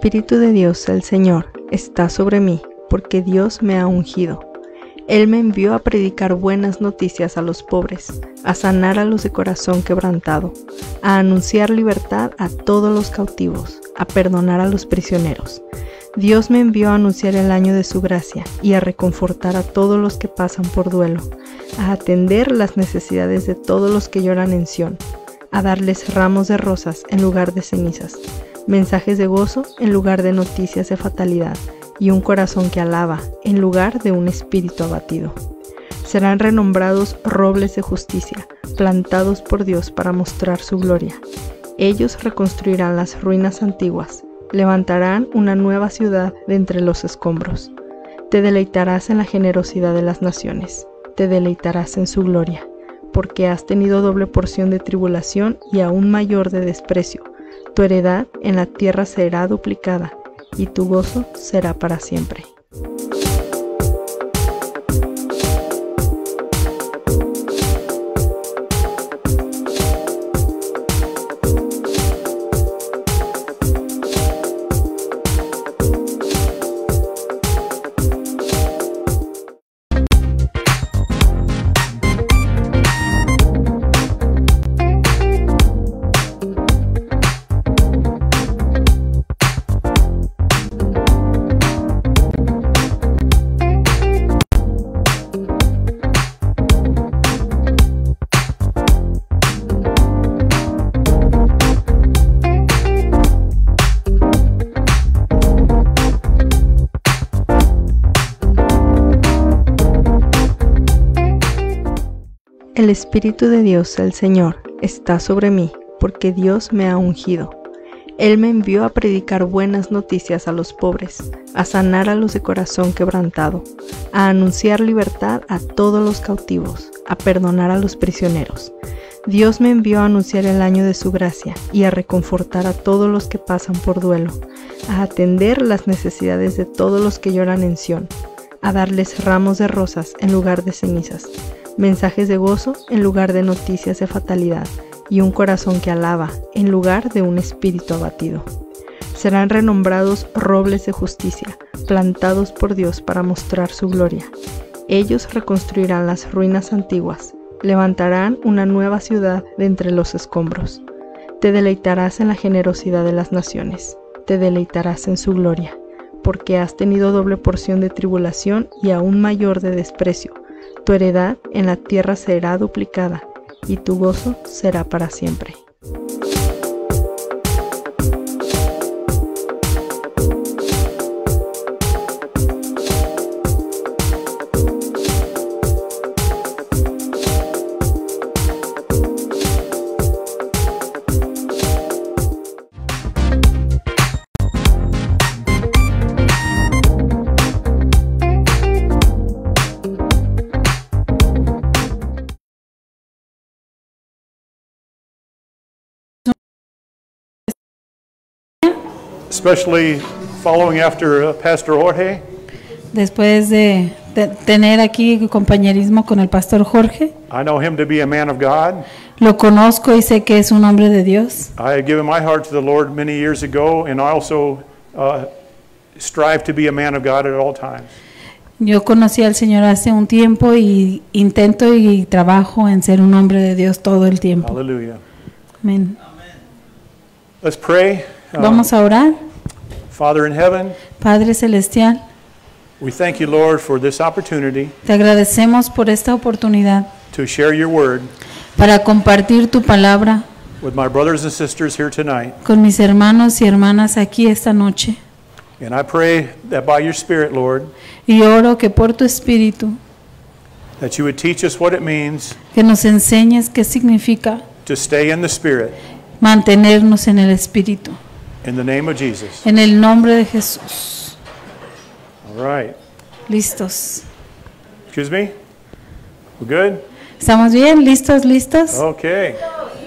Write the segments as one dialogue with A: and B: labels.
A: Espíritu de Dios, el Señor, está sobre mí, porque Dios me ha ungido. Él me envió a predicar buenas noticias a los pobres, a sanar a los de corazón quebrantado, a anunciar libertad a todos los cautivos, a perdonar a los prisioneros. Dios me envió a anunciar el año de su gracia y a reconfortar a todos los que pasan por duelo, a atender las necesidades de todos los que lloran en Sión, a darles ramos de rosas en lugar de cenizas, mensajes de gozo en lugar de noticias de fatalidad, y un corazón que alaba en lugar de un espíritu abatido. Serán renombrados robles de justicia, plantados por Dios para mostrar su gloria. Ellos reconstruirán las ruinas antiguas, levantarán una nueva ciudad de entre los escombros. Te deleitarás en la generosidad de las naciones, te deleitarás en su gloria, porque has tenido doble porción de tribulación y aún mayor de desprecio. Tu heredad en la tierra será duplicada, y tu gozo será para siempre. El Espíritu de Dios, el Señor, está sobre mí, porque Dios me ha ungido. Él me envió a predicar buenas noticias a los pobres, a sanar a los de corazón quebrantado, a anunciar libertad a todos los cautivos, a perdonar a los prisioneros. Dios me envió a anunciar el año de su gracia y a reconfortar a todos los que pasan por duelo, a atender las necesidades de todos los que lloran en Sión, a darles ramos de rosas en lugar de cenizas, mensajes de gozo en lugar de noticias de fatalidad, y un corazón que alaba en lugar de un espíritu abatido. Serán renombrados robles de justicia, plantados por Dios para mostrar su gloria. Ellos reconstruirán las ruinas antiguas, levantarán una nueva ciudad de entre los escombros. Te deleitarás en la generosidad de las naciones, te deleitarás en su gloria, porque has tenido doble porción de tribulación y aún mayor de desprecio. Tu heredad en la tierra será duplicada, y tu gozo será para siempre.
B: Especially following after Pastor Jorge.
C: Después de tener aquí compañerismo con el pastor Jorge,
B: I know him to be a man of God.
C: lo conozco y sé que es un hombre de Dios.
B: I had given my heart to the Lord many years ago, and I also strive to be a man of God at all times.
C: Yo conocí al Señor hace un tiempo y intento y trabajo en ser un hombre de Dios todo el tiempo.
B: Hallelujah.
C: Amén.
B: Let's pray.
C: Vamos a orar.
B: Father in heaven,
C: Padre Celestial,
B: we thank you, Lord, for this opportunity
C: te agradecemos por esta oportunidad
B: to share your word
C: para compartir tu palabra
B: with my brothers and sisters here tonight.
C: con mis hermanos y hermanas aquí esta noche.
B: And I pray that by your Spirit, Lord,
C: Y oro que por tu Espíritu,
B: that you would teach us what it means
C: que nos enseñes qué significa
B: to stay in the Spirit.
C: mantenernos en el Espíritu.
B: In the name of Jesus.
C: En el nombre de Jesús.
B: All right.
C: Listos.
B: Excuse me? We're good?
C: ¿Estamos bien? ¿Listos? ¿Listos?
B: Okay.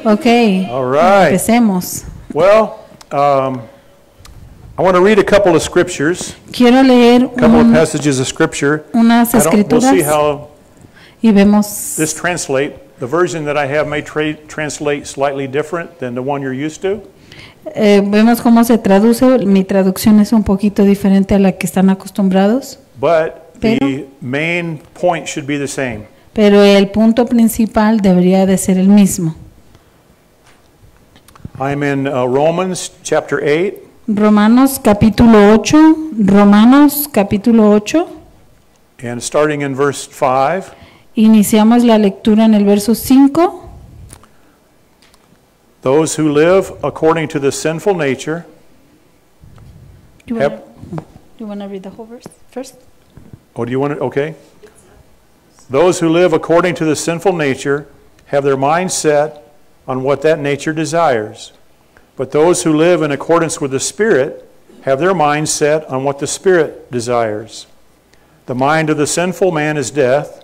C: Ok.
B: All right.
C: Empecemos.
B: Well, I want to read a couple of scriptures,
C: Quiero leer
B: a couple of passages of scripture.
C: unas
B: We'll
C: escrituras
B: see how
C: y vemos.
B: this translate. The version that I have may translate slightly different than the one you're used to.
C: Vemos cómo se traduce. Mi traducción es un poquito diferente a la que están acostumbrados,
B: but
C: Pero-
B: the main point should be the same.
C: pero el punto principal debería de ser el mismo.
B: I'm in Romans chapter 8,
C: Romanos capítulo 8, Romanos capítulo 8,
B: and starting in verse 5.
C: iniciamos la lectura en el verso 5.
B: Those who live according to the sinful nature
C: You
B: Yep.
C: wanna read the whole verse first?
B: Oh, do you want to? Okay. Those who live according to the sinful nature have their mind set on what that nature desires. But those who live in accordance with the Spirit have their mind set on what the Spirit desires. The mind of the sinful man is death,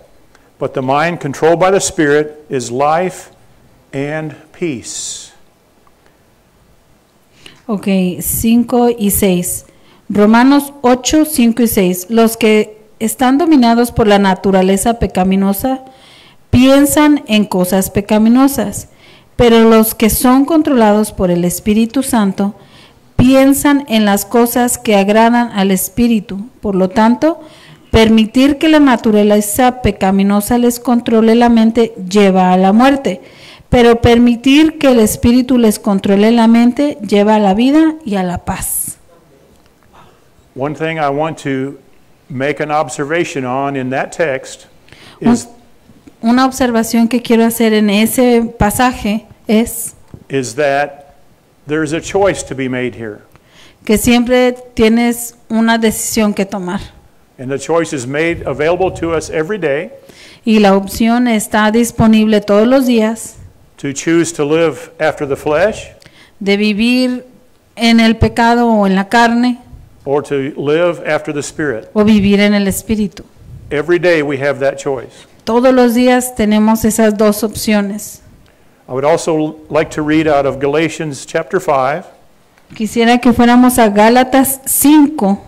B: but the mind controlled by the Spirit is life and peace.
C: Ok, 5 y 6. Romanos 8, 5 y 6. Los que están dominados por la naturaleza pecaminosa piensan en cosas pecaminosas, pero los que son controlados por el Espíritu Santo piensan en las cosas que agradan al Espíritu. Por lo tanto, permitir que la naturaleza pecaminosa les controle la mente lleva a la muerte, pero permitir que el Espíritu les controle la mente lleva a la vida y a la paz.
B: One thing I want to make an observation on in that text is
C: Una observación que quiero hacer en ese pasaje es
B: that there's a choice to be made here.
C: que siempre tienes una decisión que tomar
B: And the choice is made available to us every day
C: y la opción está disponible todos los días
B: to choose to live after the flesh
C: de vivir en el pecado o en la carne
B: or to live after the Spirit.
C: o vivir en el Espíritu.
B: Every day we have that choice.
C: Todos los días tenemos esas dos opciones.
B: I would also like to read out of Galatians chapter 5.
C: Quisiera que fuéramos a Gálatas 5.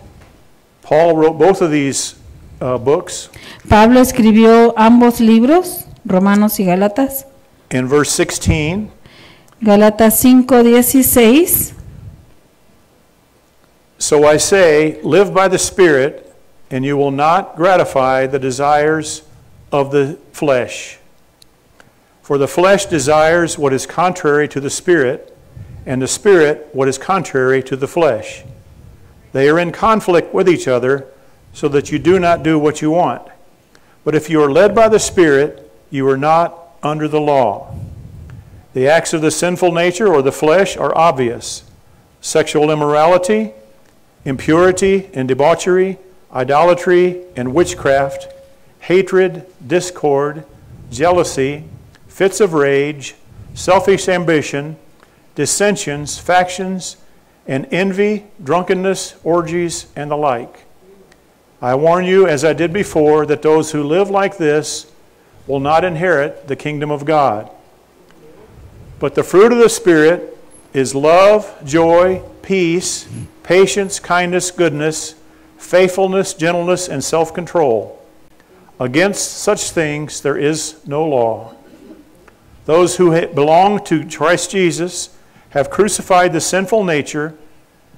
B: Paul wrote both of these books.
C: Pablo escribió ambos libros, Romanos y Gálatas.
B: In verse 16,
C: Gálatas 5:16.
B: so I say, live by the Spirit, and you will not gratify the desires of the flesh. For the flesh desires what is contrary to the Spirit, and the Spirit what is contrary to the flesh. They are in conflict with each other, so that you do not do what you want. But if you are led by the Spirit, you are not under the law. The acts of the sinful nature or the flesh are obvious: sexual immorality, impurity and debauchery, idolatry and witchcraft, hatred, discord, jealousy, fits of rage, selfish ambition, dissensions, factions, and envy, drunkenness, orgies, and the like. I warn you, as I did before, that those who live like this will not inherit the kingdom of God. But the fruit of the Spirit is love, joy, peace, patience, kindness, goodness, faithfulness, gentleness, and self-control. Against such things there is no law. Those who belong to Christ Jesus have crucified the sinful nature,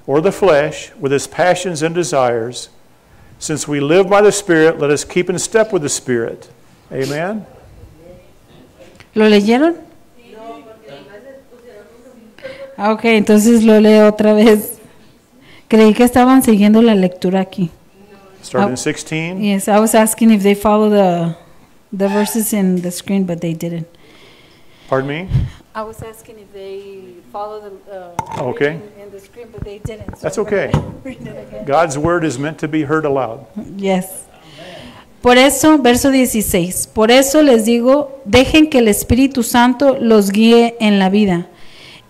B: or the flesh, with its passions and desires. Since we live by the Spirit, let us keep in step with the Spirit. Amen?
C: ¿Lo leyeron? Ah, ok, entonces lo leo otra vez. Creí que estaban siguiendo la lectura aquí.
B: Start in 16.
C: Yes, I was asking if they follow the verses in the screen, but they didn't.
B: Pardon me?
C: I was asking if they follow the
B: Okay.
C: in the screen, but they didn't. So
B: That's
C: I'm gonna
B: okay.
C: read it again.
B: God's word is meant to be heard aloud.
C: Yes. Por eso, verso 16, por eso les digo, dejen que el Espíritu Santo los guíe en la vida.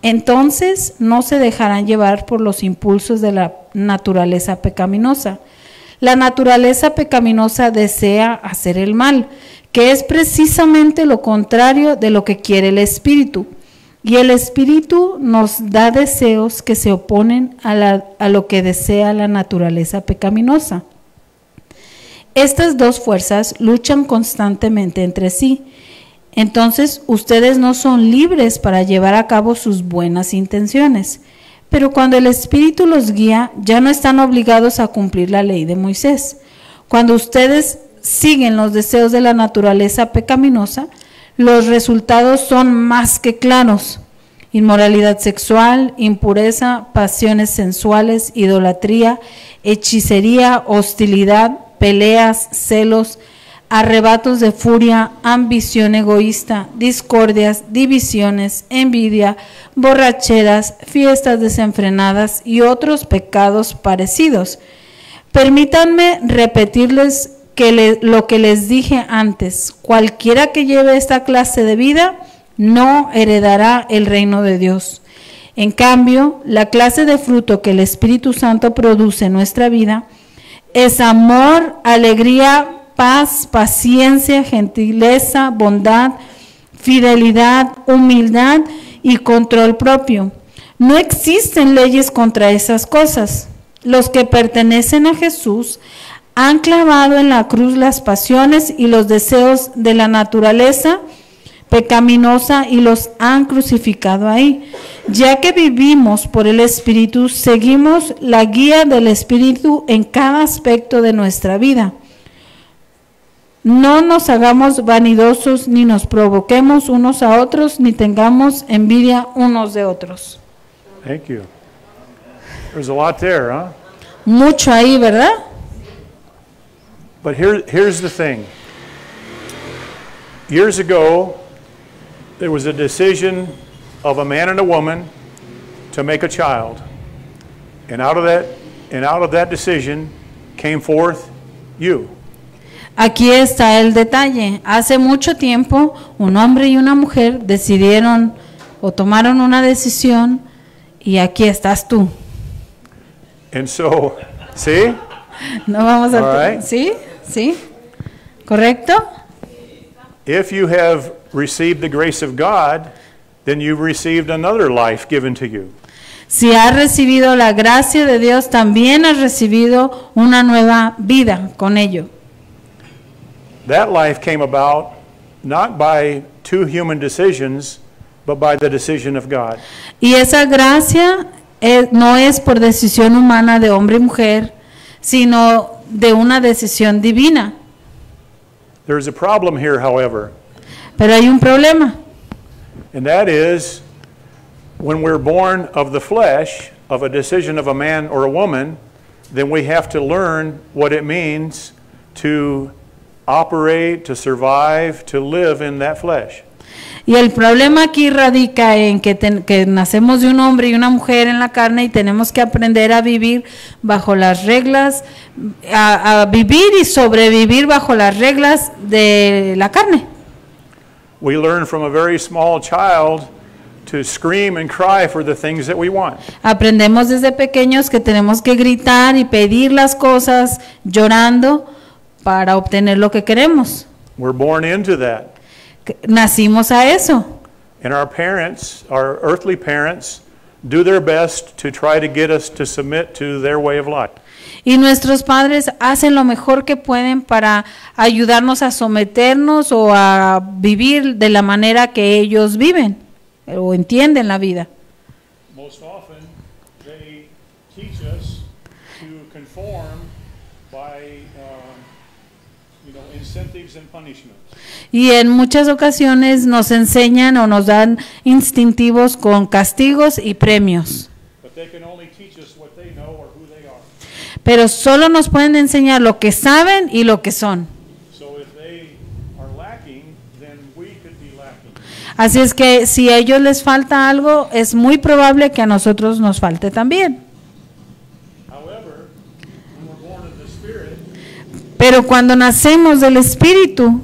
C: Entonces no se dejarán llevar por los impulsos de la naturaleza pecaminosa. La naturaleza pecaminosa desea hacer el mal, que es precisamente lo contrario de lo que quiere el Espíritu. Y el Espíritu nos da deseos que se oponen a lo que desea la naturaleza pecaminosa. Estas dos fuerzas luchan constantemente entre sí. Entonces, ustedes no son libres para llevar a cabo sus buenas intenciones. Pero cuando el Espíritu los guía, ya no están obligados a cumplir la ley de Moisés. Cuando ustedes siguen los deseos de la naturaleza pecaminosa, los resultados son más que claros: inmoralidad sexual, impureza, pasiones sensuales, idolatría, hechicería, hostilidad, peleas, celos, arrebatos de furia, ambición egoísta, discordias, divisiones, envidia, borracheras, fiestas desenfrenadas y otros pecados parecidos. Permítanme repetirles lo que les dije antes: cualquiera que lleve esta clase de vida no heredará el reino de Dios. En cambio, la clase de fruto que el Espíritu Santo produce en nuestra vida es amor, alegría, paz, paciencia, gentileza, bondad, fidelidad, humildad y control propio. No existen leyes contra esas cosas. Los que pertenecen a Jesús han clavado en la cruz las pasiones y los deseos de la naturaleza pecaminosa y los han crucificado ahí. Ya que vivimos por el Espíritu, seguimos la guía del Espíritu en cada aspecto de nuestra vida. No nos hagamos vanidosos, ni nos provoquemos unos a otros, ni tengamos envidia unos de otros.
B: Thank you. There's a lot there, huh?
C: Mucho ahí, ¿verdad?
B: But here's the thing. Years ago, there was a decision of a man and a woman to make a child. And out of that decision came forth you.
C: Aquí está el detalle. Hace mucho tiempo, un hombre y una mujer decidieron o tomaron una decisión y aquí estás tú.
B: And so, see?
C: No vamos a...
B: All right.
C: ¿Sí? ¿Sí? ¿Correcto?
B: If you have received the grace of God, then you've received another life given to you.
C: Si has recibido la gracia de Dios, también has recibido una nueva vida con ello.
B: That life came about not by two human decisions, but by the decision of God.
C: Y esa gracia no es por decisión humana de hombre y mujer, sino de una decisión divina.
B: There's a problem here, however,
C: Pero hay un problema.
B: and that is when we're born of the flesh, of a decision of a man or a woman, then we have to learn what it means to operate, to survive, to live in that flesh.
C: Y el problema aquí radica en que nacemos de un hombre y una mujer en la carne y tenemos que aprender a vivir bajo las reglas, a vivir y sobrevivir bajo las reglas de la carne.
B: We learn from a very small child to scream and cry for the things that we want.
C: Aprendemos desde pequeños que tenemos que gritar y pedir las cosas llorando para obtener lo que queremos.
B: We're born into that.
C: Nacimos a eso.
B: And our parents, our earthly parents, do their best to try to get us to submit to their way of life.
C: Y nuestros padres hacen lo mejor que pueden para ayudarnos a someternos o a vivir de la manera que ellos viven o entienden la vida.
B: Most often, they teach us to conform by, incentives and punishments.
C: Y en muchas ocasiones nos enseñan o nos dan instintivos con castigos y premios.
B: But they can only teach us what they know or who they are.
C: Pero solo nos pueden enseñar lo que saben y lo que son.
B: So if they are lacking, then we could be lacking.
C: Así es que si a ellos les falta algo, es muy probable que a nosotros nos falte también.
B: However, when we're born of the Spirit,
C: Pero cuando nacemos del Espíritu,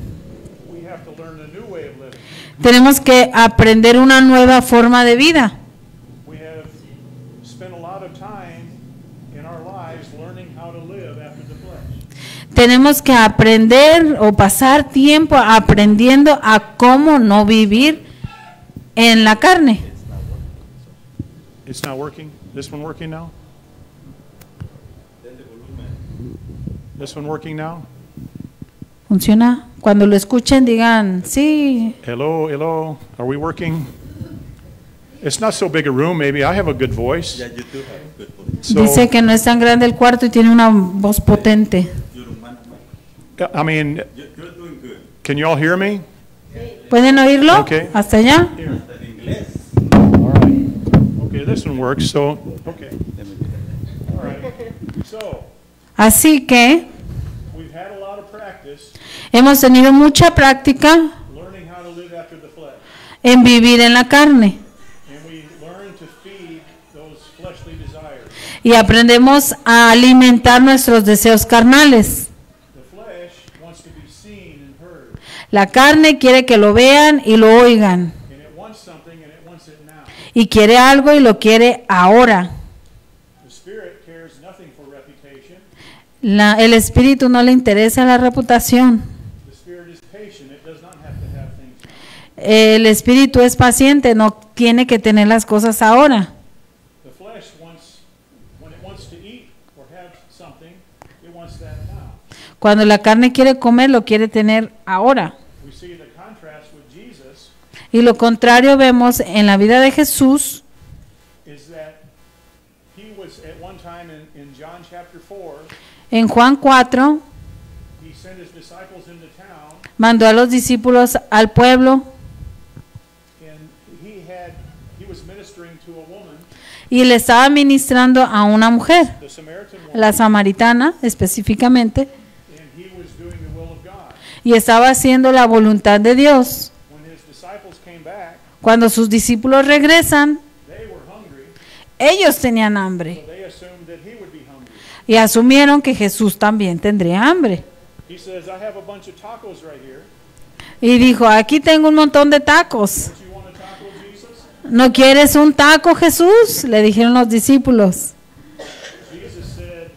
B: we have to learn a new way of living.
C: tenemos que aprender una nueva forma de vida.
B: We have spent a lot of time in our lives learning how to live after the flesh.
C: Tenemos que aprender o pasar tiempo aprendiendo a cómo no vivir en la carne.
B: It's not working? This one working now? This one working now?
C: ¿Funciona? Cuando lo escuchen digan, sí.
B: Hello, hello. Are we working? It's not so big a room, maybe. I have a good voice.
D: Yeah, you do have a good voice.
B: So,
C: Dice que no es tan grande el cuarto y tiene una voz potente.
D: You're man.
B: I mean,
D: You're doing good.
B: can you all hear me?
C: ¿Pueden oírlo?
B: Ok.
C: ¿Hasta allá?
D: En inglés.
B: All right. Okay, this one works, so, okay. All right. So,
C: Así que
B: we've had a lot of practice
C: hemos tenido mucha práctica
B: learning how to live after the flesh.
C: en vivir en la carne
B: And we learn to feed those fleshly desires.
C: y aprendemos a alimentar nuestros deseos carnales.
B: The flesh wants to be seen and heard,
C: La carne quiere que lo vean y lo oigan
B: and it wants something and it wants it now.
C: y quiere algo y lo quiere ahora.
B: The spirit cares nothing for reputation.
C: El espíritu no le interesa la reputación.
B: The spirit is patient. It does not have to have things now.
C: El espíritu es paciente, no tiene que tener las cosas ahora.
B: The flesh wants, when it wants to eat or have something, it wants that now.
C: Cuando la carne quiere comer, lo quiere tener ahora.
B: We see the contrast with Jesus
C: Y lo contrario vemos en la vida de Jesús,
B: is that he was at one time in John chapter 4,
C: en Juan 4,
B: he sent his disciples into town
C: mandó a los discípulos al pueblo
B: and he was ministering to a woman,
C: y le estaba ministrando a una mujer,
B: the Samaritan woman,
C: la samaritana específicamente,
B: and he was doing the will of God.
C: y estaba haciendo la voluntad de Dios.
B: When his disciples came back,
C: Cuando sus discípulos regresan,
B: they were hungry,
C: ellos tenían hambre
B: so they assumed that he would be hungry.
C: y asumieron que Jesús también tendría hambre.
B: He says, I have a bunch of tacos right here.
C: Y dijo, aquí tengo un montón de tacos.
B: Don't you want a taco, Jesus?
C: ¿No quieres un taco, Jesús? Le dijeron los discípulos.
B: Jesus said,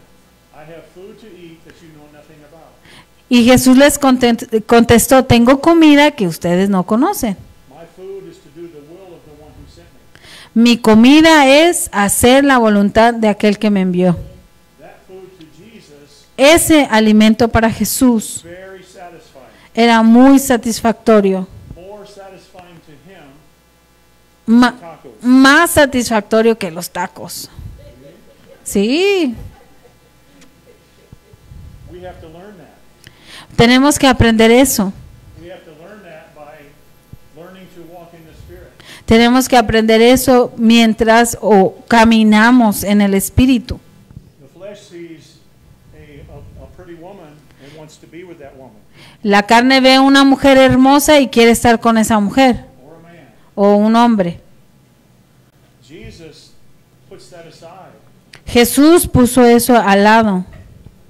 B: I have food to eat that you know nothing about.
C: Y Jesús les contestó, tengo comida que ustedes no conocen.
B: My food is to do the will of the one who sent me.
C: Mi comida es hacer la voluntad de aquel que me envió.
B: That food to Jesus,
C: Ese alimento para Jesús
B: very satisfying.
C: era muy satisfactorio,
B: More satisfying to him
C: ma-
B: than tacos.
C: más satisfactorio que los tacos. Sí,
B: We have to learn that.
C: tenemos que aprender eso.
B: We have to learn that by learning to walk in the Spirit.
C: Tenemos que aprender eso mientras caminamos en el Espíritu.
B: The flesh sees a pretty woman and wants to be with that woman
C: La carne ve a una mujer hermosa y quiere estar con esa mujer
B: or a man.
C: o un hombre.
B: Jesus puts that aside.
C: Jesús puso eso al lado.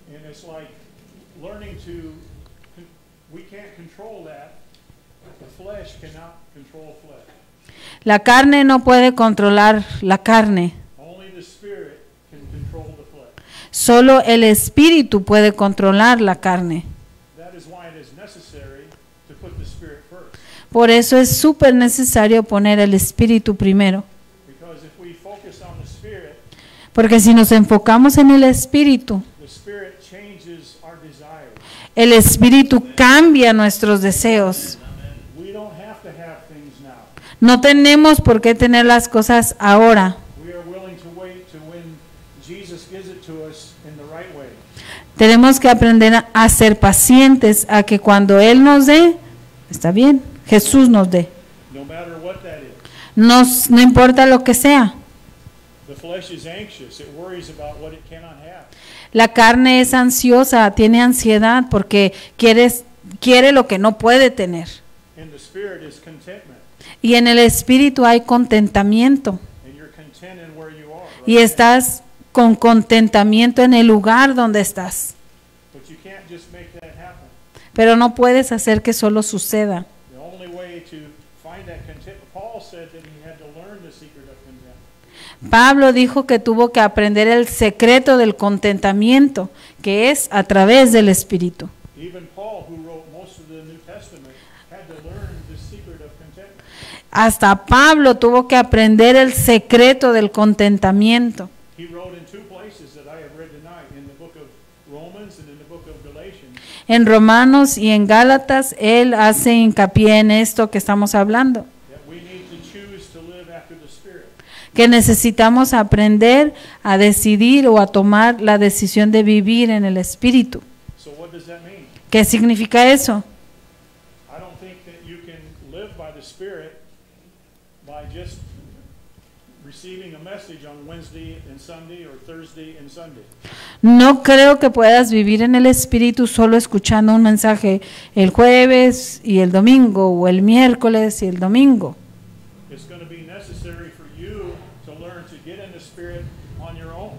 B: And it's like learning to, we can't control that. The flesh cannot control flesh.
C: La carne no puede controlar la carne.
B: Only the Spirit can control the flesh.
C: Solo el Espíritu puede controlar la carne.
B: That is why it is necessary to put the Spirit first.
C: Por eso es súper necesario poner el Espíritu primero.
B: Because if we focus on the Spirit,
C: Porque si nos enfocamos en el Espíritu,
B: the Spirit changes our desires.
C: el Espíritu cambia nuestros deseos.
B: We don't have to have things now.
C: No tenemos por qué tener las cosas ahora.
B: We are willing to wait to when Jesus gives it to us in the right way.
C: Tenemos que aprender a ser pacientes, a que cuando Él nos dé, está bien, Jesús nos dé.
B: No matter what that is.
C: No importa lo que sea.
B: The flesh is anxious. It worries about what it cannot have.
C: La carne es ansiosa, tiene ansiedad porque quiere lo que no puede tener.
B: In the Spirit is contentment.
C: Y en el Espíritu hay contentamiento.
B: And you're content in where you are. Right?
C: Y estás con contentamiento en el lugar donde estás.
B: But you can't just make that happen.
C: Pero no puedes hacer que solo suceda.
B: The only way to find that contentment, Paul said that he had to learn the secret of contentment.
C: Pablo dijo que tuvo que aprender el secreto del contentamiento, que es a través del Espíritu.
B: Even Paul, who wrote most of the New Testament, had to learn the secret of contentment.
C: Hasta Pablo tuvo que aprender el secreto del contentamiento.
B: He wrote in two places that I have read tonight, in the book of Romans and in the book of Galatians,
C: En Romanos y en Gálatas, él hace hincapié en esto que estamos hablando,
B: that we need to choose to live after the Spirit.
C: que necesitamos aprender a decidir o a tomar la decisión de vivir en el Espíritu.
B: So what does that mean?
C: ¿Qué significa eso?
B: I don't think that you can live by the Spirit by just receiving a message on Wednesday and Sunday or Thursday and Sunday.
C: No creo que puedas vivir en el Espíritu solo escuchando un mensaje el jueves y el domingo o el miércoles y el domingo.
B: It's going to be necessary for you to learn to get in the Spirit on your own.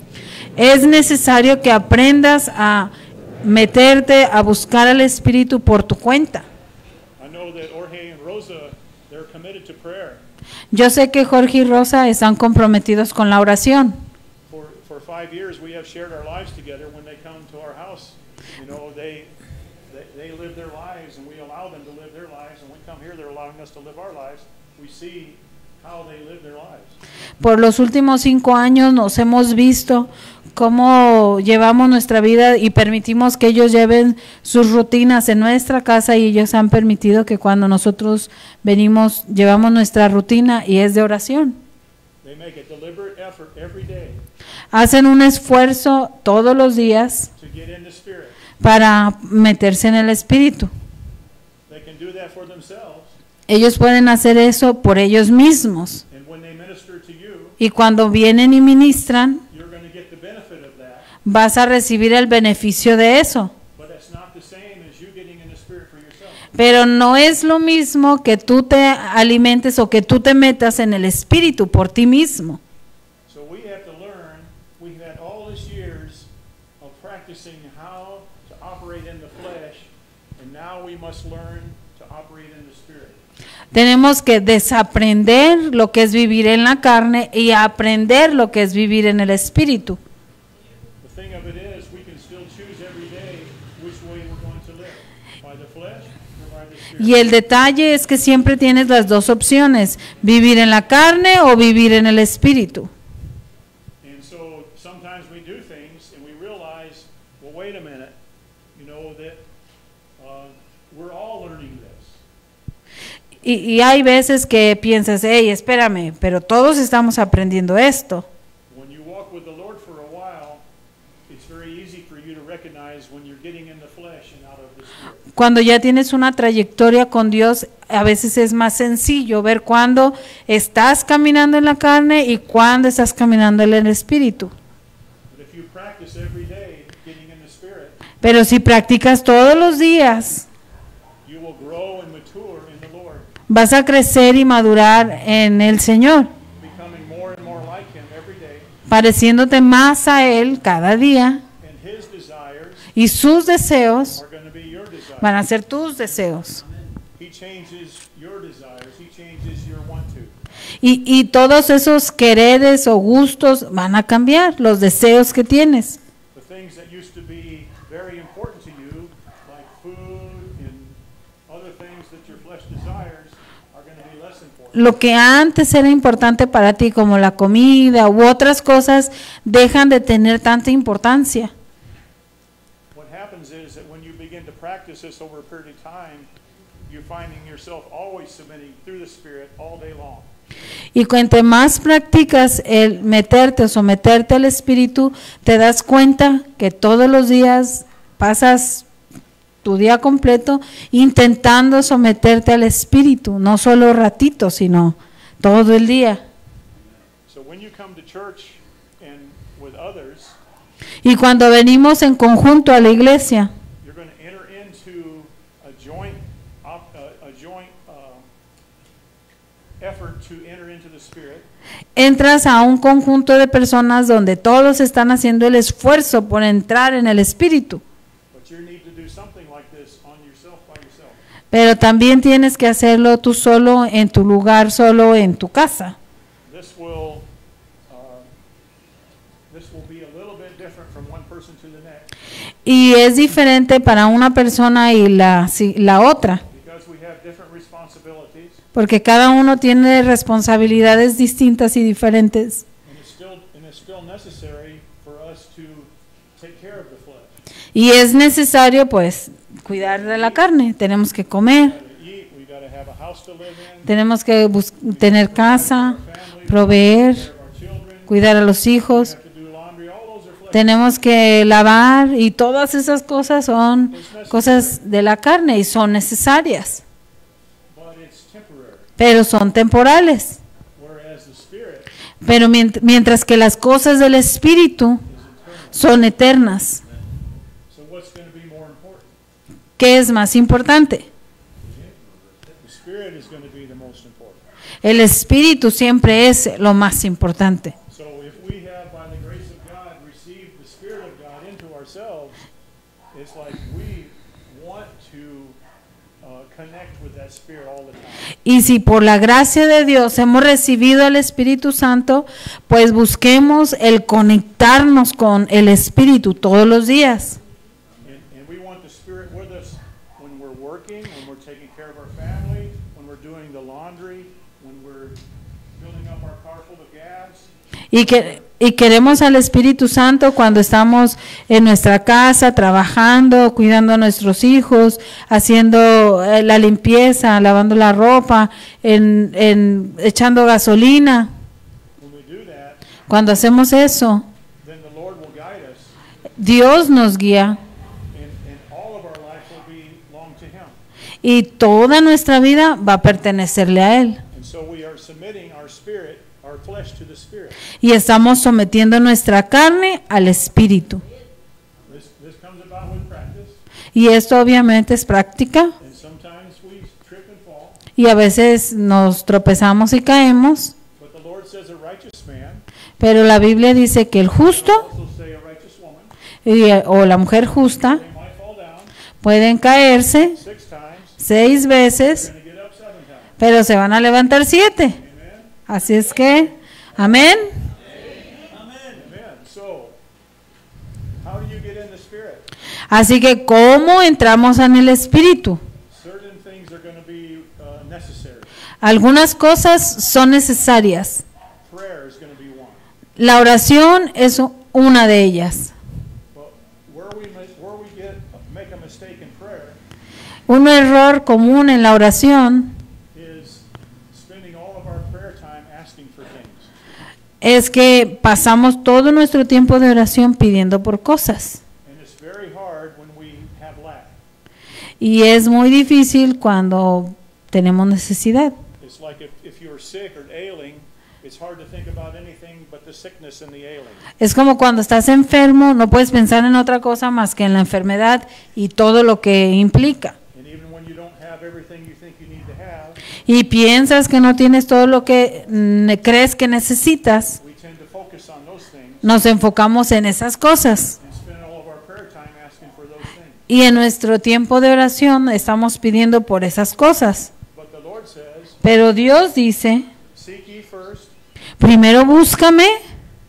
C: Es necesario que aprendas a meterte a buscar al Espíritu por tu cuenta.
B: I know that Jorge and Rosa, they're committed to prayer.
C: Yo sé que Jorge y Rosa están comprometidos con la oración.
B: For 5 years, we have shared our lives together. When they come to our house, you know, they live their lives, and we allow them to live their lives. And when we come here, they're allowing us to live our lives. We see how they live their lives.
C: Por los últimos 5 años nos hemos visto cómo llevamos nuestra vida y permitimos que ellos lleven sus rutinas en nuestra casa, y ellos han permitido que cuando nosotros venimos llevamos nuestra rutina y es de oración.
B: They make a deliberate effort every day
C: Hacen un esfuerzo todos los días
B: to get in the Spirit.
C: para meterse en el Espíritu.
B: They can do that for themselves,
C: Ellos pueden hacer eso por ellos mismos,
B: and when they minister to you,
C: y cuando vienen y ministran
B: you're going to get the benefit of that.
C: vas a recibir el beneficio de eso.
B: But it's not the same as you getting in the Spirit for yourself.
C: Pero no es lo mismo que tú te alimentes o que tú te metas en el Espíritu por ti mismo.
B: So we have to learn. We've had all these years of practicing how to operate in the flesh, and now we must learn to operate in the Spirit.
C: Tenemos que desaprender lo que es vivir en la carne y aprender lo que es vivir en el Espíritu.
B: The thing of it is, we can still choose every day which way we're going to live, by the flesh or by the Spirit.
C: Y el detalle es que siempre tienes las dos opciones, vivir en la carne o vivir en el Espíritu.
B: And so sometimes we do things and we realize, well, wait a minute, you know, that we're all learning this.
C: Y hay veces que piensas, hey, espérame, pero todos estamos aprendiendo esto.
B: When you walk with the Lord for a while, it's very easy for you to recognize when you're getting in the flesh and out of the Spirit.
C: Cuando ya tienes una trayectoria con Dios, a veces es más sencillo ver cuándo estás caminando en la carne y cuándo estás caminando en el Espíritu.
B: But if you practice every day getting in the Spirit,
C: Pero si practicas todos los días,
B: you will grow and mature in the Lord,
C: vas a crecer y madurar en el Señor,
B: becoming more and more like Him every day,
C: pareciéndote más a Él cada día,
B: and His desires
C: y sus deseos
B: are going to be your desires.
C: van a ser tus deseos.
B: He changes your desires. He changes your want to.
C: Y todos esos quereres o gustos van a cambiar, los deseos que tienes.
B: The things that used to be very important to you, like food and other things that your flesh desires, are going to be less important.
C: Lo que antes era importante para ti, como la comida u otras cosas, dejan de tener tanta importancia.
B: What happens is that when you begin to practice this over a period of time, you're finding yourself always submitting through the Spirit all day long.
C: Y cuanto más practicas el meterte o someterte al Espíritu, te das cuenta que todos los días pasas tu día completo intentando someterte al Espíritu, no solo ratitos, sino todo el día.
B: So when you come to church and with others,
C: Y cuando venimos en conjunto a la iglesia,
B: you're going to enter into a joint effort to enter into the Spirit.
C: entras a un conjunto de personas donde todos están haciendo el esfuerzo por entrar en el Espíritu.
B: But you need to do something like this on yourself by yourself.
C: Pero también tienes que hacerlo tú solo, en tu lugar, solo en tu casa.
B: This will be a little bit different from one person to the next
C: Y es diferente para una persona y la otra,
B: because we have different responsibilities,
C: porque cada uno tiene responsabilidades distintas y diferentes.
B: and it's still necessary for us to take care of the flesh.
C: Y es necesario, pues, cuidar de la carne. Tenemos que comer,
B: We gotta eat, we got to have a house to live in,
C: tenemos que tener casa, proveer,
B: take care of our
C: cuidar a los hijos,
B: have to do laundry, all those are flesh.
C: tenemos que lavar y todas esas cosas son cosas de la carne y son necesarias,
B: But it's temporary.
C: pero son temporales.
B: Whereas the Spirit
C: Pero mientras que las cosas del Espíritu son eternas.
B: So what's going to be more important?
C: ¿Qué es más importante?
B: The Spirit is going to be the most important.
C: El Espíritu siempre es lo más importante.
B: So if we have, by the grace of God, received the Spirit of God into ourselves, it's like we want to connect with that Spirit all the time.
C: Y si por la gracia de Dios hemos recibido al Espíritu Santo, pues busquemos el conectarnos con el Espíritu todos los días.
B: And we want the Spirit with us when we're working, when we're taking care of our family, when we're doing the laundry, when we're filling up our car full of gas.
C: Y queremos al Espíritu Santo cuando estamos en nuestra casa, trabajando, cuidando a nuestros hijos, haciendo la limpieza, lavando la ropa, echando gasolina.
B: When we do that,
C: Cuando hacemos eso,
B: then the Lord will guide us,
C: Dios nos guía
B: and all of our life will belong to Him.
C: y toda nuestra vida va a pertenecerle a Él.
B: And so we are submitting our spirit, our flesh to the Spirit.
C: Y estamos sometiendo nuestra carne al Espíritu.
B: This comes about with practice,
C: Y esto obviamente es práctica
B: and sometimes we trip and fall.
C: y a veces nos tropezamos y caemos,
B: But the Lord says a righteous man,
C: pero la Biblia dice que el justo
B: also say a righteous woman,
C: o la mujer justa
B: they might fall down
C: pueden caerse
B: 6 times,
C: 6 veces,
B: and get up 7 times.
C: pero se van a levantar 7.
B: Amen?
C: Así es que, amén.
B: Amen. So, how do you get in the Spirit?
C: Así que, ¿cómo entramos en el Espíritu?
B: Certain things are going to be necessary.
C: Algunas cosas son necesarias.
B: Prayer is going to be one.
C: La oración es una de ellas.
B: But where we make a mistake in prayer
C: Un error común en la oración
B: is spending all of our prayer time asking for things.
C: es que pasamos todo nuestro tiempo de oración pidiendo por cosas.
B: And it's very hard when we have lack.
C: Y es muy difícil cuando tenemos necesidad.
B: It's like if you're sick or ailing, it's hard to think about anything but the sickness and the ailing.
C: Es como cuando estás enfermo, no puedes pensar en otra cosa más que en la enfermedad y todo lo que implica.
B: And even when you don't have everything you think you need to have,
C: Y piensas que no tienes todo lo que crees que necesitas,
B: we tend to focus on those things
C: nos enfocamos en esas cosas.
B: and spend all of our prayer time asking for those things.
C: Y en nuestro tiempo de oración estamos pidiendo por esas cosas.
B: But the Lord says,
C: Pero Dios dice,
B: seek ye first
C: primero búscame,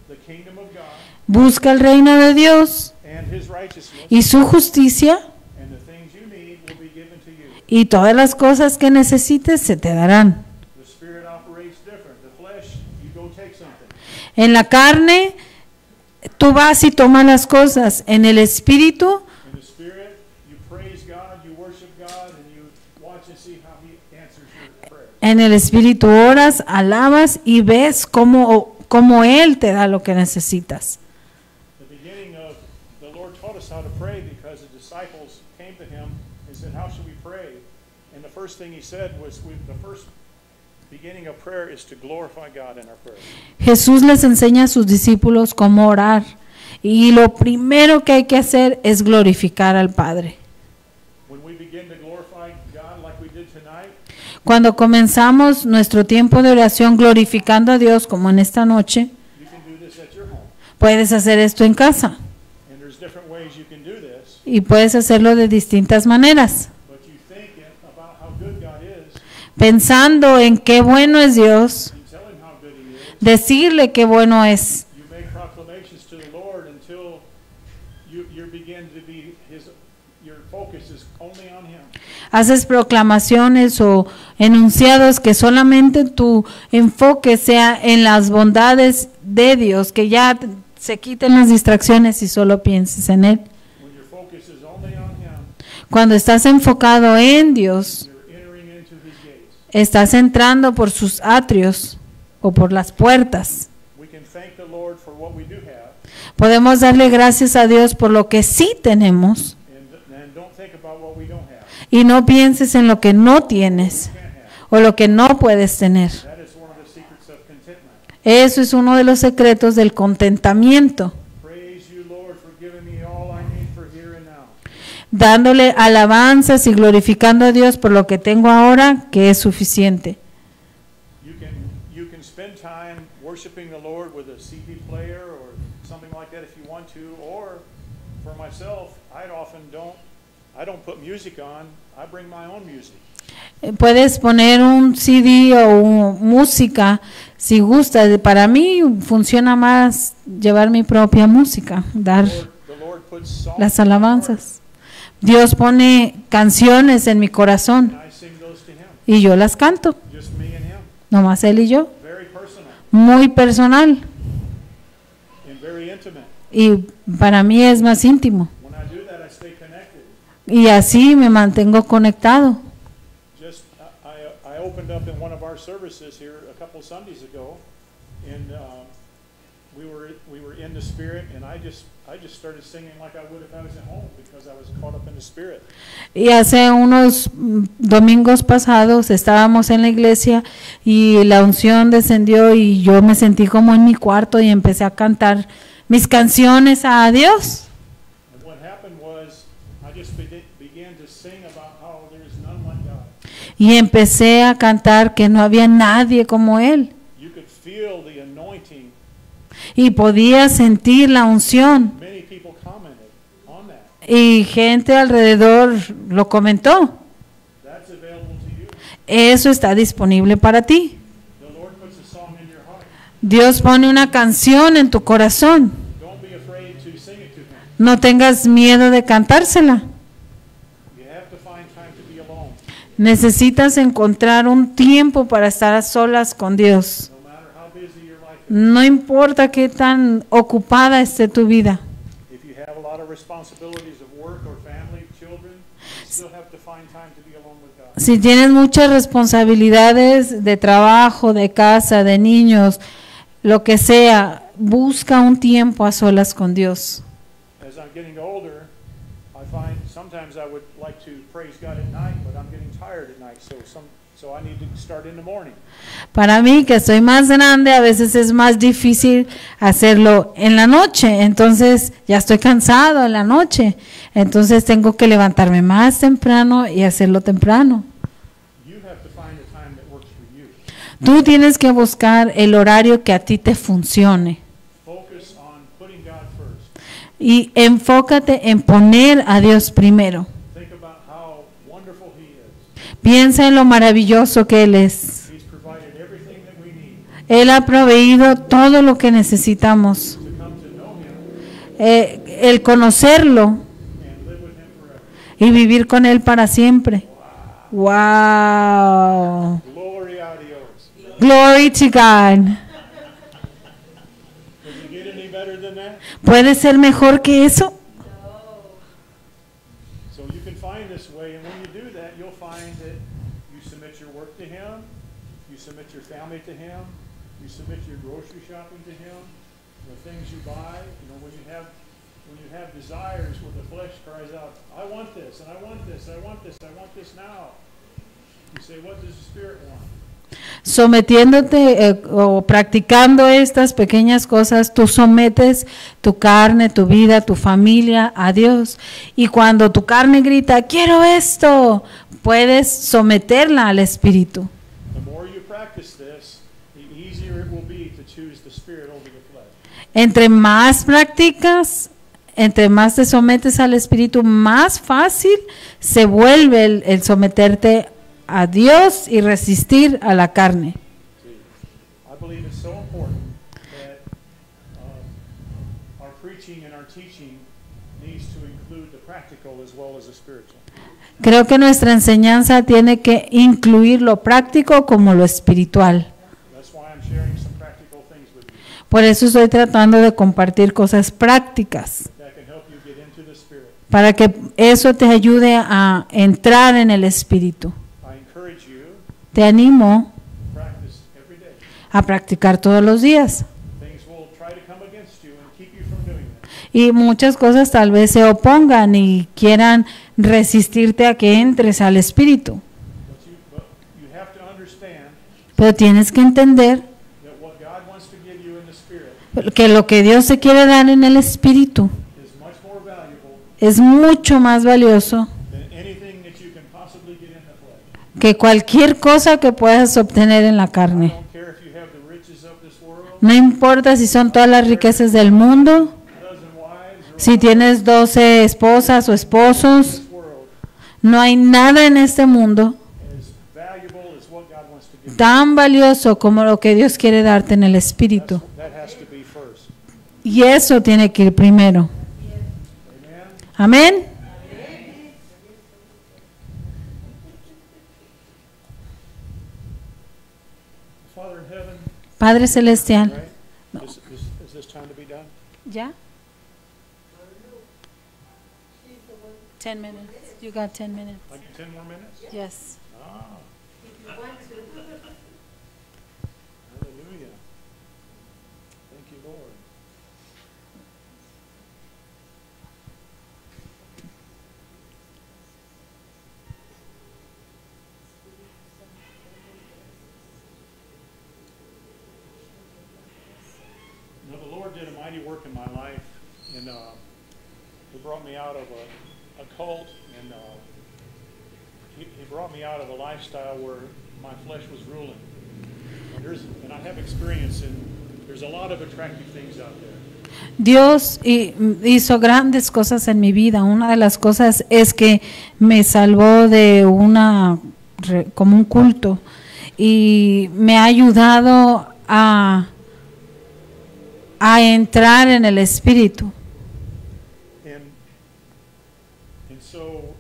B: the kingdom of God
C: busca el reino de Dios
B: and His righteousness,
C: y su justicia,
B: and the things you need will be given to you.
C: y todas las cosas que necesites se te darán.
B: The Spirit operates different. The flesh, you go take something.
C: En la carne, tú vas y tomas las cosas. En el espíritu,
B: In the Spirit, you praise God, you worship God, and you watch and see how He answers your prayers.
C: en el espíritu oras, alabas y ves cómo Él te da lo que necesitas.
B: The beginning of the Lord taught us how to pray because the disciples came to Him and said, "How should we pray?" And the first thing He said was, "The first beginning of prayer is to glorify God in our prayers."
C: Jesús les enseña a sus discípulos cómo orar. Y lo primero que hay que hacer es glorificar al Padre.
B: When we begin to glorify God like we did tonight,
C: Cuando comenzamos nuestro tiempo de oración glorificando a Dios, como en esta noche,
B: you can do this at your home.
C: puedes hacer esto en casa.
B: And there's different ways you can do this,
C: Y puedes hacerlo de distintas maneras.
B: but you think about how good God is
C: Pensando en qué bueno es Dios,
B: and tell Him how good He is.
C: decirle qué bueno es.
B: You make proclamations to the Lord until you begin to be your focus is only on Him.
C: Haces proclamaciones o enunciados que solamente tu enfoque sea en las bondades de Dios, que ya se quiten las distracciones y solo pienses en Él.
B: When your focus is only on Him,
C: Cuando estás enfocado en Dios,
B: you're entering into His gates.
C: estás entrando por sus atrios o por las puertas.
B: We can thank the Lord what we do have,
C: Podemos darle gracias a Dios por lo que sí tenemos
B: and don't think about what we don't have,
C: y no pienses en lo que no tienes
B: can't have.
C: o lo que no puedes tener.
B: That is one of the secrets of contentment.
C: Eso es uno de los secretos del contentamiento,
B: Praise you, Lord, for giving me all I need for here and now.
C: dándole alabanzas y glorificando a Dios por lo que tengo ahora, que es suficiente.
B: You can spend time worshiping the Lord with a CD player or something like that if you want to, or for myself, I don't put music on, I bring my own music.
C: Puedes poner un CD o música si gustas. Para mí funciona más llevar mi propia música, dar
B: The Lord puts songs
C: las
B: in my heart,
C: alabanzas. Dios pone canciones en mi corazón
B: and I sing those to Him,
C: y yo las canto,
B: just me and Him,
C: nomás Él y yo,
B: very personal
C: muy personal,
B: and very intimate.
C: y para mí es más íntimo
B: When I do that, I stay connected.
C: y así me mantengo conectado.
B: Just I opened up in one of our services here a couple Sundays ago, and we were in the Spirit, and I just started singing like I would if I was at home because I was caught up in the Spirit.
C: Y hace unos domingos pasados estábamos en la iglesia y la unción descendió y yo me sentí como en mi cuarto y empecé a cantar mis canciones a Dios.
B: And what happened was I just began to sing about how there is none like God.
C: Y empecé a cantar que no había nadie como Él.
B: You could feel the anointing.
C: Y podía sentir la unción.
B: Many people commented on that.
C: Y gente alrededor lo comentó.
B: That's available to you.
C: Eso está disponible para ti.
B: The Lord puts a song in your heart.
C: Dios pone una canción en tu corazón.
B: Don't be afraid to sing it to Him.
C: No tengas miedo de cantársela.
B: You have to find time to be alone.
C: Necesitas encontrar un tiempo para estar a solas con Dios.
B: No matter how busy your life is.
C: No importa qué tan ocupada esté tu vida.
B: If you have a lot of responsibilities of work or family, children, you still have to find time to be alone with God.
C: Si tienes muchas responsabilidades de trabajo, de casa, de niños, lo que sea, busca un tiempo a solas con Dios.
B: As I'm getting older, I find sometimes I would like to praise God at night, but I'm getting tired at night, so I need to start in the morning.
C: Para mí, que soy más grande, a veces es más difícil hacerlo en la noche. Entonces, ya estoy cansado en la noche. Entonces, tengo que levantarme más temprano y hacerlo temprano.
B: You have to find a time that works for you.
C: Tú tienes que buscar el horario que a ti te funcione.
B: Focus on putting God first.
C: Y enfócate en poner a Dios primero.
B: Think about how wonderful He is.
C: Piensa en lo maravilloso que Él es.
B: He's provided everything that we need
C: Él ha proveído todo lo que necesitamos.
B: to come to know Him
C: El conocerlo
B: and live with Him forever.
C: y vivir con Él para siempre. Wow.
B: Glory a Dios.
C: Glory to God.
B: Does it get any better than that?
C: ¿Puede ser mejor que eso?
B: So you can find this way, and when you do that, you'll find that you submit your work to Him, you submit your family to Him, you submit your grocery shopping to Him, the things you buy. You know, when you have desires where the flesh cries out, I want this, and I want this, I want this, I want this now. You say, what does the Spirit want?
C: Sometiéndote o practicando estas pequeñas cosas, tú sometes tu carne, tu vida, tu familia a Dios. Y cuando tu carne grita, quiero esto, puedes someterla al Espíritu.
B: The more you practice this, the easier it will be to choose the Spirit over the flesh.
C: Entre más practicas, entre más te sometes al Espíritu, más fácil se vuelve el someterte a Dios y resistir a la carne.
B: I believe it's so important that our preaching and our teaching needs to include the practical as well as the spiritual.
C: Creo que nuestra enseñanza tiene que incluir lo práctico como lo espiritual.
B: That's why I'm sharing some practical things with you
C: Por eso estoy tratando de compartir cosas prácticas,
B: that can help you get into the Spirit.
C: para que eso te ayude a entrar en el Espíritu.
B: I encourage you
C: Te animo
B: to practice every day.
C: a practicar todos los días.
B: Things will try to come against you
C: Y muchas cosas tal vez se opongan y quieran resistirte a que entres al Espíritu.
B: But you have to understand
C: Pero tienes que entender
B: that what God wants to give you in the Spirit
C: que lo que Dios te quiere dar en el Espíritu
B: is much more valuable
C: es mucho más valioso
B: than anything that you can possibly get in the flesh.
C: que cualquier cosa que puedas obtener en la
B: I
C: carne.
B: don't care if you have the riches of this world,
C: No importa si son todas las riquezas del mundo,
B: dozen wives, or
C: si tienes 12 esposas o esposos,
B: this world
C: no hay nada en este mundo
B: as valuable as what God wants to give you.
C: tan valioso como lo que Dios quiere darte en el Espíritu.
B: That has to be first.
C: Y eso tiene que ir primero.
B: Amen?
C: Amén.
B: Father in heaven,
C: Padre Celestial.
B: right? Is this time to be done?
C: ¿Ya? 10 minutes. You got 10 minutes.
B: Like 10 more minutes?
C: Yes.
B: Ah. Hallelujah. Thank you, Lord. Now, the Lord did a mighty work in my life, and He brought me out of a cult, and he brought me out of a lifestyle where my flesh was ruling. And I have experience in, there's a lot of attractive things out there.
C: Dios hizo grandes cosas en mi vida. Una de las cosas es que me salvó de como un culto y me ha ayudado a entrar en el Espíritu.
B: And so,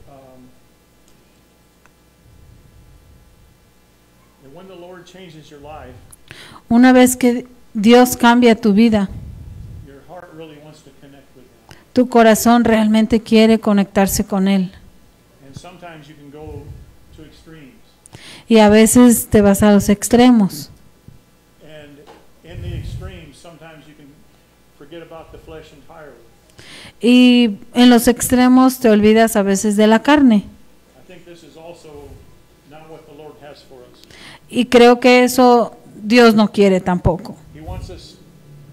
B: and when the Lord changes your life,
C: Una vez que Dios cambia tu vida,
B: your heart really wants to connect with Him.
C: tu corazón realmente quiere conectarse con Él.
B: And sometimes you can go to extremes.
C: Y a veces te vas a los extremos.
B: And in the extremes, sometimes you can forget about the flesh entirely.
C: Y en los extremos te olvidas a veces de la carne.
B: I think this is also not what the Lord has for us.
C: Y creo que eso Dios no quiere tampoco.
B: He wants us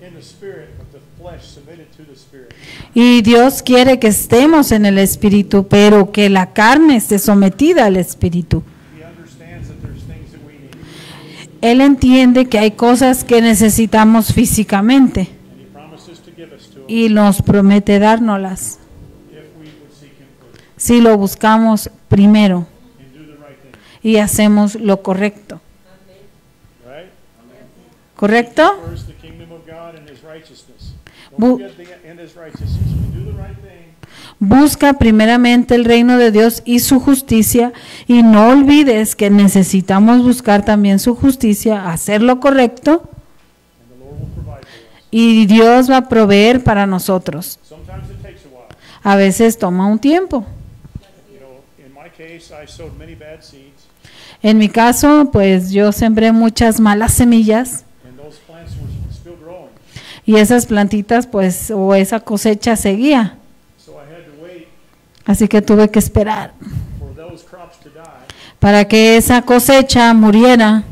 B: in the Spirit, but the flesh submitted to the Spirit.
C: Y Dios quiere que estemos en el Espíritu, pero que la carne esté sometida al Espíritu.
B: He understands that there's things that we need,
C: Él entiende que hay cosas que necesitamos físicamente
B: and He promises to give us to Him
C: y nos promete dárnoslas
B: if we would seek Him first
C: si lo buscamos primero
B: and do the right thing.
C: y hacemos lo correcto.
B: Right?
C: ¿Correcto?
B: First, the kingdom of God and His righteousness.
C: Bu-
B: Don't forget and His righteousness. When you do the right thing,
C: Busca primeramente el reino de Dios y su justicia, y no olvides que necesitamos buscar también su justicia, hacer lo correcto,
B: and the Lord will provide for us.
C: y Dios va a proveer para nosotros.
B: Sometimes it takes a while.
C: A veces toma un tiempo.
B: You know, in my case, I sowed many bad seeds,
C: En mi caso, pues yo sembré muchas malas semillas
B: and those plants were still growing.
C: y esas plantitas, pues, o esa cosecha seguía.
B: So I had to wait
C: Así que tuve que esperar
B: for those crops to die
C: para que esa cosecha muriera
B: and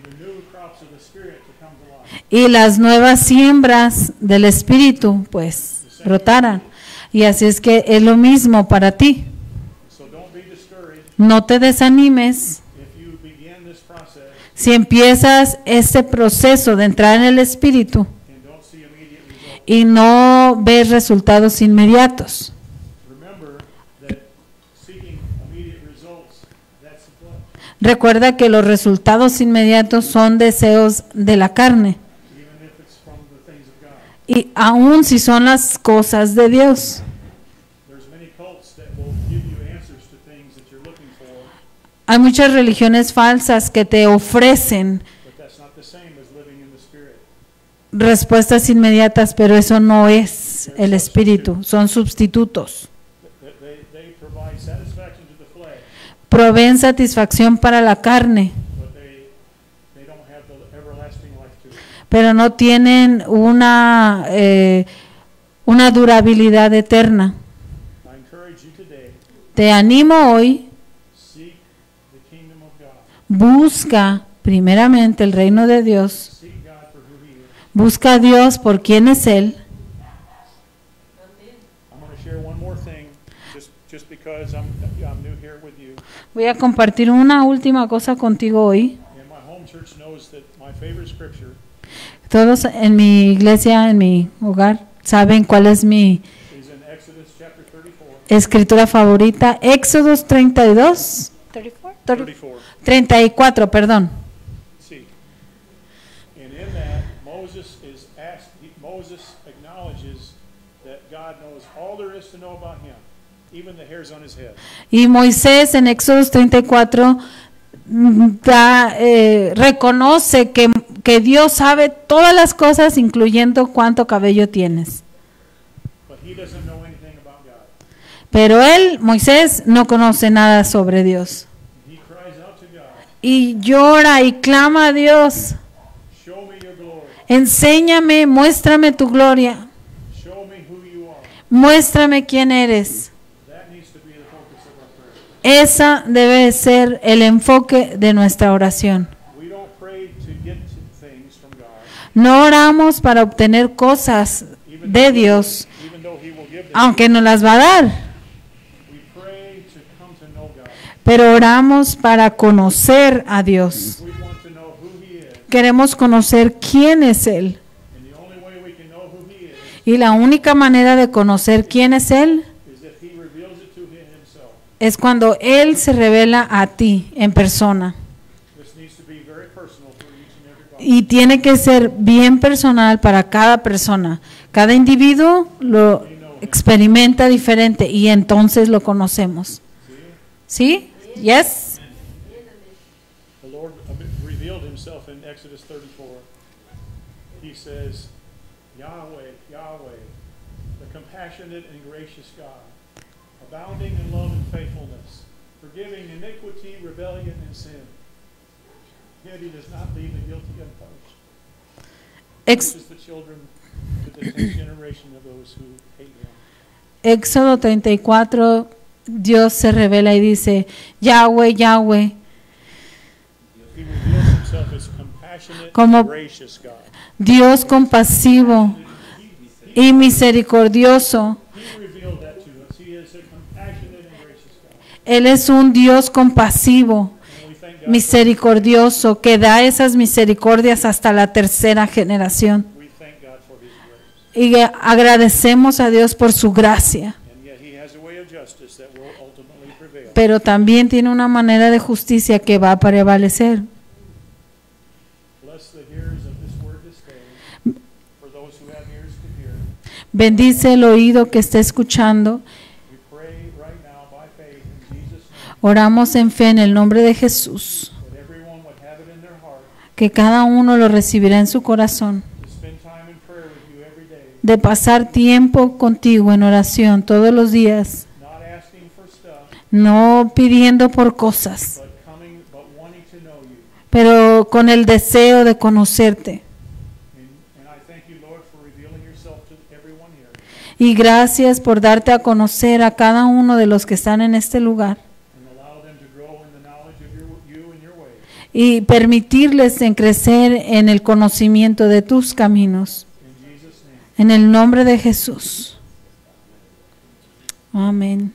B: the new crops of the Spirit to come to life.
C: y las nuevas siembras del Espíritu, pues, brotaran. Y así es que es lo mismo para ti.
B: So don't be discouraged
C: No te desanimes
B: if you begin this process
C: si empiezas este proceso de entrar en el Espíritu
B: and don't see immediate results.
C: y no ves resultados inmediatos.
B: Remember that seeking immediate results, that's the flesh.
C: Recuerda que los resultados inmediatos son deseos de la carne,
B: Even if it's from the things of God.
C: y aun si son las cosas de Dios.
B: There's many cults that will give you answers to things that you're looking for,
C: Hay muchas religiones falsas que te ofrecen
B: but that's not the same as living in the Spirit.
C: respuestas inmediatas, pero eso no es el Espíritu, son sustitutos.
B: They provide satisfaction to the flesh,
C: Proveen satisfacción para la carne,
B: but they don't have the everlasting life to it.
C: pero no tienen una durabilidad eterna.
B: I encourage you today,
C: Te animo hoy,
B: seek the kingdom of God.
C: busca primeramente el reino de Dios,
B: Seek God for who He is.
C: busca a Dios por quién es Él.
B: I'm going to share one more thing, just because I'm new here with you.
C: Voy a compartir una última cosa contigo hoy.
B: And my home church knows that my favorite scripture
C: Todos en mi iglesia, en mi hogar, saben cuál es mi
B: is in Exodus chapter 34.
C: escritura favorita. Éxodos 32. 34, perdón.
B: See, and in that Moses acknowledges that God knows all there is to know about him, even the hairs on his head.
C: Y Moisés en Éxodos 34 reconoce que Dios sabe todas las cosas, incluyendo cuánto cabello tienes.
B: But he doesn't know anything about God.
C: Pero él, Moisés, no conoce nada sobre Dios.
B: He cries out to God,
C: Y llora y clama a Dios.
B: show me your glory,
C: Enséñame, muéstrame tu gloria.
B: show me who you are.
C: Muéstrame quién eres.
B: That needs to be the focus of our prayer.
C: Esa debe ser el enfoque de nuestra oración.
B: We don't pray to get things from God,
C: No oramos para obtener cosas de Dios,
B: even though he will give them.
C: aunque nos las va a dar.
B: We pray to come to know God.
C: Pero oramos para conocer a Dios.
B: We want to know who he is.
C: Queremos conocer quién es Él.
B: And the only way we can know who he is
C: Y la única manera de conocer quién es Él
B: is that he reveals it to himself.
C: es cuando Él se revela a ti en persona.
B: This needs to be very personal for each and every body.
C: Y tiene que ser bien personal para cada persona. Cada individuo lo experimenta diferente y entonces lo conocemos. ¿Sí? Yes.
B: The Lord revealed himself in Exodus 34. He says, Yahweh, Yahweh, the compassionate and gracious God, abounding in love and faithfulness, forgiving iniquity, rebellion, and sin. Yet he does not leave the guilty unpunished.
C: Ex-
B: Teaches the children to the 10th generation of those who hate him.
C: Éxodo 34, Dios se revela y dice, Yahweh, Yahweh,
B: He reveals himself as compassionate
C: Como-
B: and gracious God.
C: Dios compasivo y misericordioso.
B: He revealed that to us. He is a compassionate and gracious God.
C: Él es un Dios compasivo,
B: And we thank God.
C: misericordioso, que da esas misericordias hasta la tercera generación.
B: We thank God for his grace.
C: Y agradecemos a Dios por su gracia.
B: And yet he has a way of justice that will ultimately prevail.
C: Pero también tiene una manera de justicia que va a prevalecer.
B: Bless the hearers of this word this day. For those who have ears to hear,
C: Bendice el oído que está escuchando.
B: we pray right now by faith in Jesus' name
C: Oramos en fe en el nombre de Jesús,
B: that everyone would have it in their heart
C: que cada uno lo recibirá en su corazón,
B: to spend time in prayer with you every day,
C: de pasar tiempo contigo en oración todos los días,
B: not asking for stuff,
C: no pidiendo por cosas,
B: but wanting to know you.
C: pero con el deseo de conocerte.
B: And I thank you, Lord, for revealing yourself to everyone here.
C: Y gracias por darte a conocer a cada uno de los que están en este lugar
B: And allow them to grow in the knowledge of you and your ways.
C: y permitirles en crecer en el conocimiento de tus caminos.
B: In Jesus' name.
C: En el nombre de Jesús. Amén.